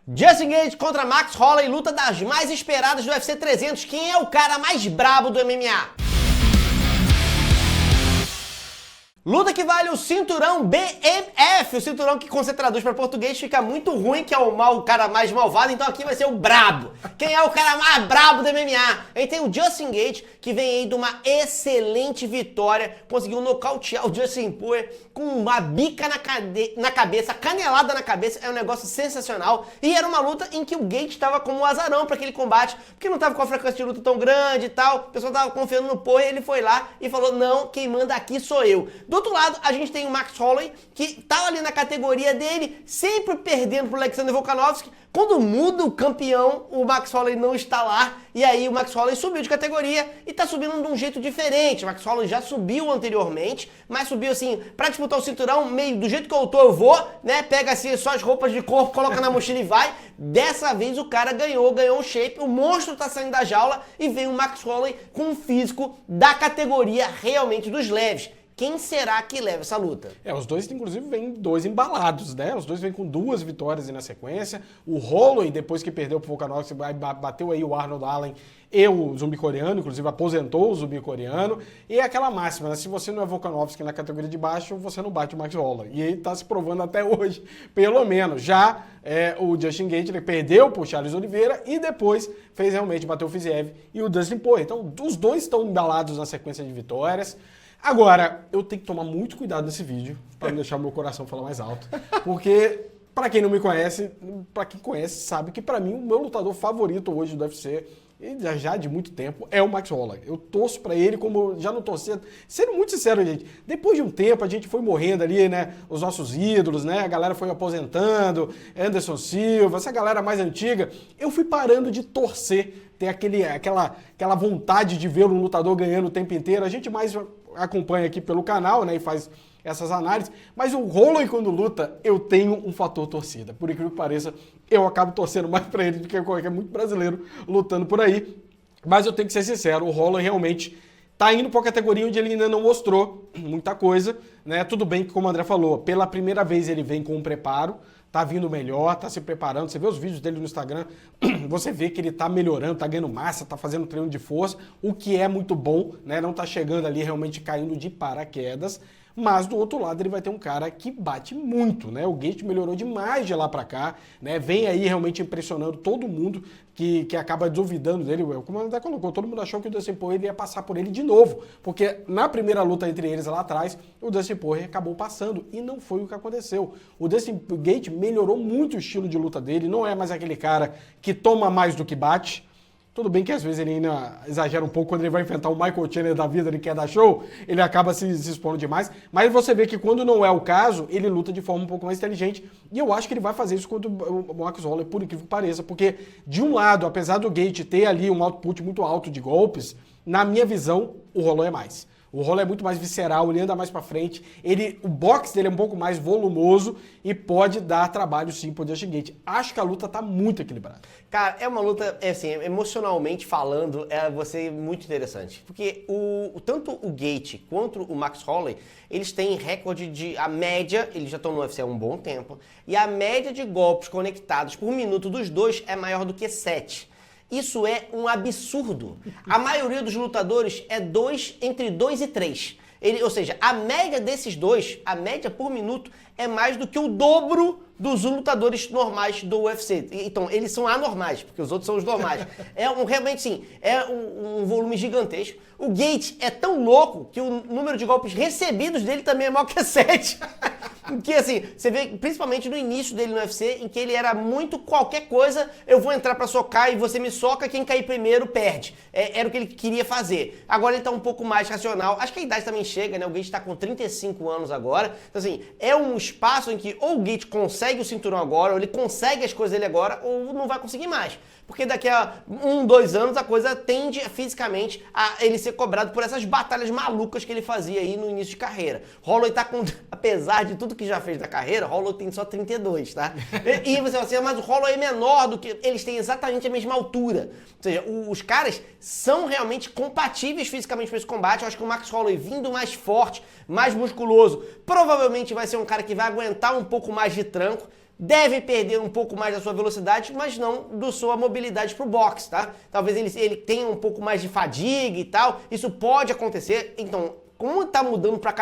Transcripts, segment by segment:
Justin Gaethje contra Max Holloway, luta das mais esperadas do UFC 300. Quem é o cara mais brabo do MMA? Luta que vale o cinturão BMF, o cinturão que com você traduz para português fica muito ruim, que é o cara mais malvado, então aqui vai ser o brabo. Quem é o cara mais brabo do MMA? A gente tem o Justin Gaethje, que vem aí de uma excelente vitória, conseguiu nocautear o Dustin Poirier com uma bica na cabeça, canelada na cabeça, é um negócio sensacional. E era uma luta em que o Gaethje estava como um azarão para aquele combate, porque não estava com a frequência de luta tão grande e tal, o pessoal estava confiando no Poirier, ele foi lá e falou, não, quem manda aqui sou eu. Do outro lado, a gente tem o Max Holloway, que tá ali na categoria dele, sempre perdendo pro Alexander Volkanovski. Quando muda o campeão, o Max Holloway não está lá, e aí o Max Holloway subiu de categoria e tá subindo de um jeito diferente. O Max Holloway já subiu anteriormente, mas subiu assim, pra disputar o cinturão, meio do jeito que eu tô, eu vou, né? Pega assim só as roupas de corpo, coloca na mochila e vai. Dessa vez o cara ganhou um shape, o monstro tá saindo da jaula e vem o Max Holloway com um físico da categoria realmente dos leves. Quem será que leva essa luta? Os dois, inclusive, vêm dois embalados, né? Os dois vêm com 2 vitórias na sequência. O Holloway, depois que perdeu pro Volkanovski, bateu aí o Arnold Allen e o zumbi coreano, inclusive aposentou o zumbi coreano. E é aquela máxima, né? Se você não é Volkanovski na categoria de baixo, você não bate o Max Holloway. E ele tá se provando até hoje, pelo menos. Já o Justin Gaethje, ele perdeu pro Charles Oliveira e depois fez realmente bater o Fiziev e o Dustin Poirier. Então, os dois estão embalados na sequência de vitórias. Agora, eu tenho que tomar muito cuidado nesse vídeo, para não deixar o meu coração falar mais alto, porque, para quem não me conhece, para quem conhece, sabe que para mim o meu lutador favorito hoje do UFC, e já de muito tempo, é o Max Holloway. Eu torço para ele como já não torcia. Sendo muito sincero, gente, depois de um tempo a gente foi morrendo ali, né, os nossos ídolos, né, a galera foi aposentando, Anderson Silva, essa galera mais antiga, eu fui parando de torcer, ter aquela vontade de ver um lutador ganhando o tempo inteiro. A gente mais acompanha aqui pelo canal, né, e faz essas análises, mas o Holloway quando luta, eu tenho um fator torcida. Por incrível que pareça, eu acabo torcendo mais pra ele do que qualquer muito brasileiro lutando por aí. Mas eu tenho que ser sincero, o Holloway realmente tá indo pra uma categoria onde ele ainda não mostrou muita coisa, né? Tudo bem que, como o André falou, pela primeira vez ele vem com um preparo, tá vindo melhor, tá se preparando. Você vê os vídeos dele no Instagram, você vê que ele tá melhorando, tá ganhando massa, tá fazendo treino de força, o que é muito bom, né? Não tá chegando ali realmente caindo de paraquedas. Mas do outro lado ele vai ter um cara que bate muito, né? O Gaethje melhorou demais de lá pra cá, né? Vem aí realmente impressionando todo mundo que acaba duvidando dele. Como o André colocou, todo mundo achou que o Dustin Poirier ia passar por ele de novo, porque na primeira luta entre eles lá atrás, o Dustin Poirier acabou passando e não foi o que aconteceu. O Dustin Gaethje melhorou muito o estilo de luta dele, não é mais aquele cara que toma mais do que bate. Tudo bem que às vezes ele ainda exagera um pouco quando ele vai enfrentar o Michael Chandler da vida, ele quer dar show, ele acaba se expondo demais, mas você vê que quando não é o caso, ele luta de forma um pouco mais inteligente, e eu acho que ele vai fazer isso contra o Max Holloway, por incrível que pareça, porque de um lado, apesar do Gaethje ter ali um output muito alto de golpes, na minha visão, o Holloway é mais. O Holloway é muito mais visceral, ele anda mais pra frente, o boxe dele é um pouco mais volumoso e pode dar trabalho sim pro Justin Gaethje. Acho que a luta tá muito equilibrada. Cara, é uma luta, assim, emocionalmente falando, vai ser muito interessante. Porque tanto o Gaethje quanto o Max Holloway, eles têm recorde a média, eles já estão no UFC há um bom tempo, e a média de golpes conectados por minuto dos dois é maior do que 7. Isso é um absurdo. A maioria dos lutadores é entre 2 e 3. Ou seja, a média desses dois, a média por minuto, é mais do que o dobro dos lutadores normais do UFC. Então, eles são anormais, porque os outros são os normais. Realmente, sim, é um volume gigantesco. O Gaethje é tão louco que o número de golpes recebidos dele também é maior que 7. Porque, assim, você vê, principalmente no início dele no UFC, em que ele era muito qualquer coisa, eu vou entrar pra socar e você me soca, quem cair primeiro perde. Era o que ele queria fazer. Agora ele tá um pouco mais racional. Acho que a idade também chega, né? O Gaethje tá com 35 anos agora. Então, assim, é um espaço em que ou o Gaethje consegue o cinturão agora, ou ele consegue as coisas dele agora, ou não vai conseguir mais. Porque daqui a 1, 2 anos a coisa tende fisicamente a ele ser cobrado por essas batalhas malucas que ele fazia aí no início de carreira. Holloway tá com, apesar de tudo que já fez da carreira, Holloway tem só 32, tá? E você vai dizer, mas o Holloway é menor do que... Eles têm exatamente a mesma altura. Ou seja, os caras são realmente compatíveis fisicamente para esse combate. Eu acho que o Max Holloway vindo mais forte, mais musculoso, provavelmente vai ser um cara que vai aguentar um pouco mais de tranco. deve perder um pouco mais da sua velocidade, mas não da sua mobilidade pro boxe, tá? Talvez ele tenha um pouco mais de fadiga e tal, isso pode acontecer, então, como tá mudando para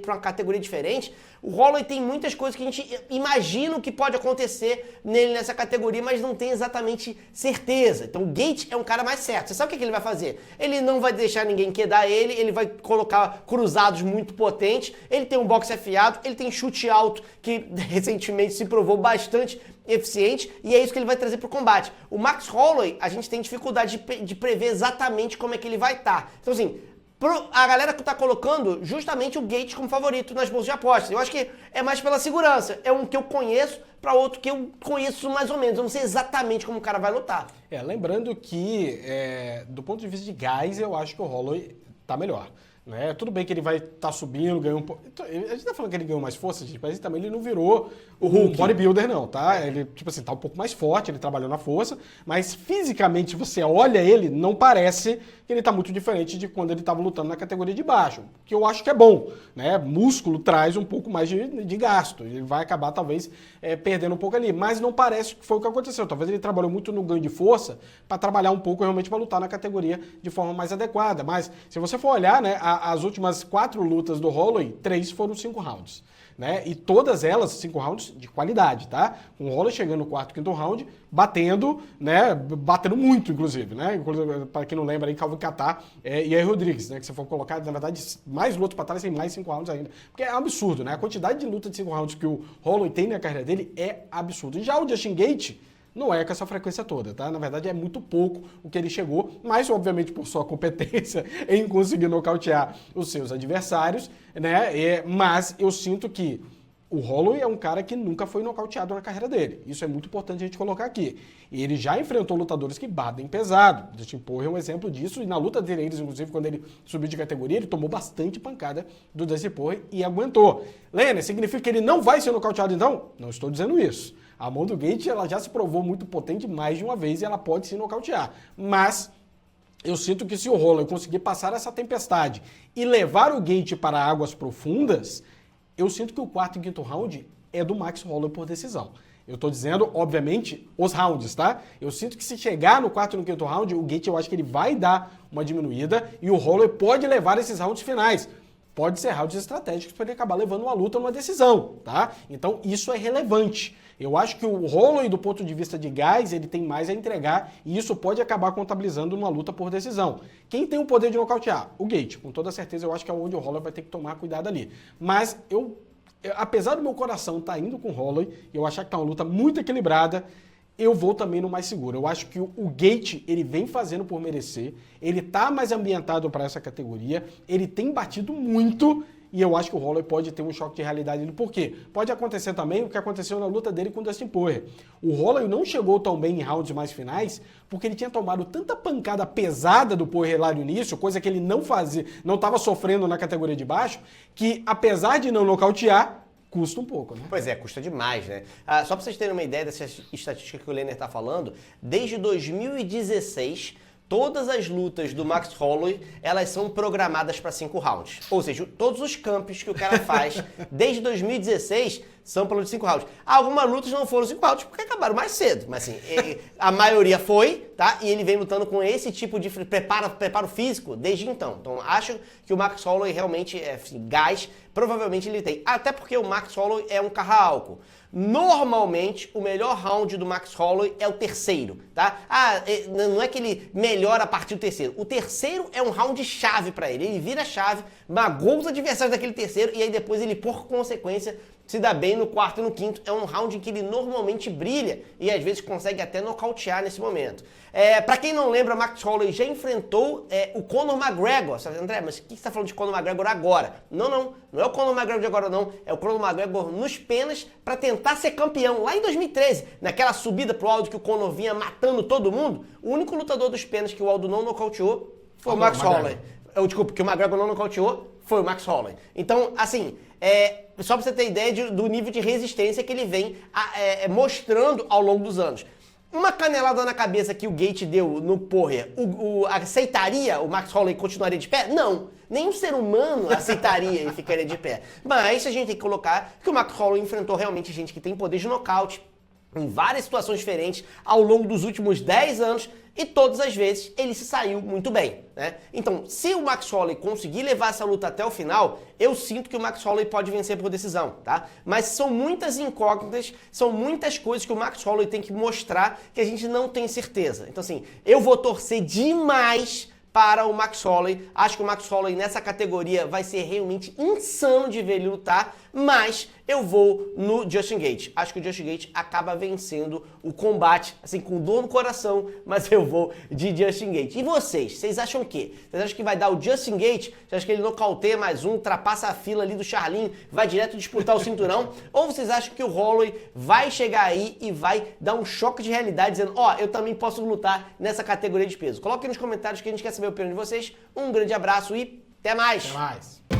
uma categoria diferente, o Holloway tem muitas coisas que a gente imagina que pode acontecer nele nessa categoria, mas não tem exatamente certeza. Então o Gaethje é um cara mais certo. Você sabe o que ele vai fazer? Ele não vai deixar ninguém quedar ele vai colocar cruzados muito potentes, ele tem um boxe afiado, ele tem chute alto, que recentemente se provou bastante eficiente, e é isso que ele vai trazer pro combate. O Max Holloway, a gente tem dificuldade de prever exatamente como é que ele vai estar. Então assim, a galera que tá colocando justamente o Gaethje como favorito nas bolsas de apostas. Eu acho que é mais pela segurança. É um que eu conheço para outro que eu conheço mais ou menos. Eu não sei exatamente como o cara vai lutar. Lembrando que, do ponto de vista de gás, eu acho que o Holloway tá melhor. Né? Tudo bem que ele vai estar subindo, ganhou um pouco. A gente tá falando que ele ganhou mais força, gente, mas ele não virou um bodybuilder, não, tá? Ele, tipo assim, tá um pouco mais forte, ele trabalhou na força, mas fisicamente você olha ele, não parece que ele tá muito diferente de quando ele tava lutando na categoria de baixo, que eu acho que é bom, né? Músculo traz um pouco mais de gasto, ele vai acabar talvez perdendo um pouco ali, mas não parece que foi o que aconteceu. Talvez ele trabalhou muito no ganho de força para trabalhar um pouco realmente para lutar na categoria de forma mais adequada, mas se você for olhar, né, as últimas 4 lutas do Holloway, 3 foram 5 rounds. Né? E todas elas, 5 rounds de qualidade, tá? Com o Holloway chegando no 4º, 5º round, batendo, né? Batendo muito, inclusive, né? Para quem não lembra aí, Calvin Kattar e aí Rodrigues, né? Que se for colocar, na verdade, mais lutas para trás, tem mais 5 rounds ainda. Porque é um absurdo, né? A quantidade de luta de 5 rounds que o Holloway tem na carreira dele é absurdo. E já o Justin Gaethje não é com essa frequência toda, tá? Na verdade, é muito pouco o que ele chegou, mas, obviamente, por sua competência em conseguir nocautear os seus adversários, né? Mas eu sinto que o Holloway é um cara que nunca foi nocauteado na carreira dele. Isso é muito importante a gente colocar aqui. E ele já enfrentou lutadores que batem pesado. O Dustin Poirier é um exemplo disso, e na luta deles, inclusive, quando ele subiu de categoria, ele tomou bastante pancada do Dustin Poirier e aguentou. Lênin, significa que ele não vai ser nocauteado, então? Não estou dizendo isso. A mão do Gaethje, ela já se provou muito potente mais de uma vez e ela pode se nocautear. Mas eu sinto que se o Holloway conseguir passar essa tempestade e levar o Gaethje para águas profundas, eu sinto que o 4º e 5º round é do Max Holloway por decisão. Eu tô dizendo, obviamente, os rounds, tá? Eu sinto que se chegar no 4º e no 5º round, o Gaethje eu acho que ele vai dar uma diminuída e o Holloway pode levar esses rounds finais. Pode ser rounds estratégicos para ele acabar levando uma luta numa decisão, tá? Então isso é relevante. Eu acho que o Holloway, do ponto de vista de gás, ele tem mais a entregar e isso pode acabar contabilizando numa luta por decisão. Quem tem o poder de nocautear? O Gaethje. Com toda certeza, eu acho que é onde o Holloway vai ter que tomar cuidado ali. Mas apesar do meu coração estar indo com o Holloway, eu achar que tá uma luta muito equilibrada, eu vou também no mais seguro. Eu acho que o Gaethje, ele vem fazendo por merecer, ele tá mais ambientado para essa categoria, ele tem batido muito e eu acho que o Holloway pode ter um choque de realidade. Por quê? Pode acontecer também o que aconteceu na luta dele com o Dustin Poirier. O Holloway não chegou tão bem em rounds mais finais porque ele tinha tomado tanta pancada pesada do Poirier lá no início, coisa que ele não fazia, não estava sofrendo na categoria de baixo, que apesar de não nocautear, custa um pouco, né? Pois é, custa demais, né? Só para vocês terem uma ideia dessa estatística que o Lênin está falando, desde 2016, todas as lutas do Max Holloway, elas são programadas para 5 rounds. Ou seja, todos os campos que o cara faz desde 2016 são para luta de 5 rounds. Algumas lutas não foram 5 rounds porque acabaram mais cedo, mas assim, a maioria foi, tá? E ele vem lutando com esse tipo de preparo físico desde então. Então, acho que o Max Holloway realmente gás, provavelmente ele tem. Até porque o Max Holloway é um carro-álcool. Normalmente, o melhor round do Max Holloway é o terceiro, tá? Não é que ele melhora a partir do terceiro. O terceiro é um round chave pra ele. Ele vira a chave, magoa os adversários daquele terceiro e aí depois ele, por consequência, se dá bem no 4º e no 5º. É um round em que ele normalmente brilha e às vezes consegue até nocautear nesse momento. Pra quem não lembra, Max Holloway já enfrentou o Conor McGregor. André, mas o que você tá falando de Conor McGregor agora? Não é o Conor McGregor de agora não. É o Conor McGregor nos penas pra tentar ser campeão. Lá em 2013, naquela subida pro Aldo que o Conor vinha matando todo mundo, o único lutador dos penas que o Aldo não nocauteou foi o Max Holloway. Desculpa, que o McGregor não nocauteou foi o Max Holloway. Então, assim, só pra você ter ideia do nível de resistência que ele vem mostrando ao longo dos anos. Uma canelada na cabeça que o Gaethje deu no Poirier, aceitaria o Max Holloway e continuaria de pé? Não. Nenhum ser humano aceitaria e ficaria de pé. Mas a gente tem que colocar que o Max Holloway enfrentou realmente gente que tem poder de nocaute, em várias situações diferentes ao longo dos últimos 10 anos e todas as vezes ele se saiu muito bem, né? Então, se o Max Holloway conseguir levar essa luta até o final, eu sinto que o Max Holloway pode vencer por decisão, tá? Mas são muitas incógnitas, são muitas coisas que o Max Holloway tem que mostrar que a gente não tem certeza. Então, assim, eu vou torcer demais para o Max Holloway. Acho que o Max Holloway nessa categoria vai ser realmente insano de ver ele lutar, mas eu vou no Justin Gaethje. Acho que o Justin Gaethje acaba vencendo o combate, assim, com dor no coração, mas eu vou de Justin Gaethje. E vocês? Vocês acham o quê? Vocês acham que vai dar o Justin Gaethje? Vocês acham que ele nocauteia mais um, ultrapassa a fila ali do Charlinho, vai direto disputar o cinturão? Ou vocês acham que o Holloway vai chegar aí e vai dar um choque de realidade, dizendo, ó, eu também posso lutar nessa categoria de peso? Coloquem nos comentários que a gente quer saber a opinião de vocês. Um grande abraço e até mais! Até mais.